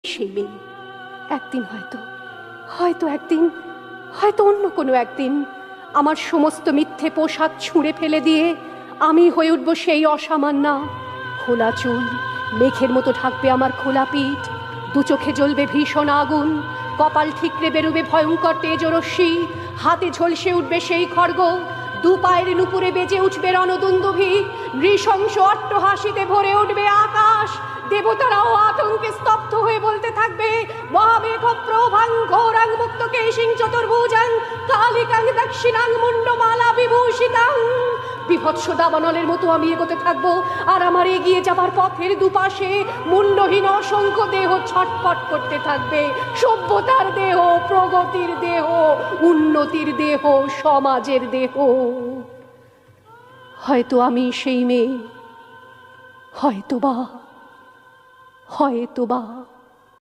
সেই মেয়ে একদিন হয়তো একদিন হয়তো অন্য কোনো একদিন আমার সমস্ত মিথ্যে পোশাক ছুঁড়ে ফেলে দিয়ে আমি হয়ে উঠব সেই অসামান্যা। খোলা চুল মেঘের মতো ঢাকবে আমার খোলা পিঠ, দু চোখে জ্বলবে ভীষণ আগুন, কপাল ঠিকরে বেরোবে ভয়ঙ্কর তেজরশ্মি, হাতে ঝলসে উঠবে সেই খড়গ, দু পায়ের নুপুরে বেজে উঠবে রণদুন্দুভি, নৃশংস অট্টহাসিতে ভরে উঠবে আকাশ। দেবতারাও আতঙ্কে স্তব্ধ হয়ে বলতে থাকবে, মহামেঘ প্রভাং ঘোরাং মুক্ত কেশিং চতুর্ভুজাং কালিকাং দক্ষিণাং মুন্ডমালা বিভূষিতাং। বিভৎস দাবানলের মতো আমি এগোতে থাকবো, আর আমার এগিয়ে যাবার পথের দুপাশে মুন্ডহীন অসংখ্য দেহ ছটপট করতে থাকবে। সভ্যতার দেহ, প্রগতির দেহ, উন্নতির দেহ, সমাজের দেহ। হয়তো আমি সেই মেয়ে, হয়তোবা।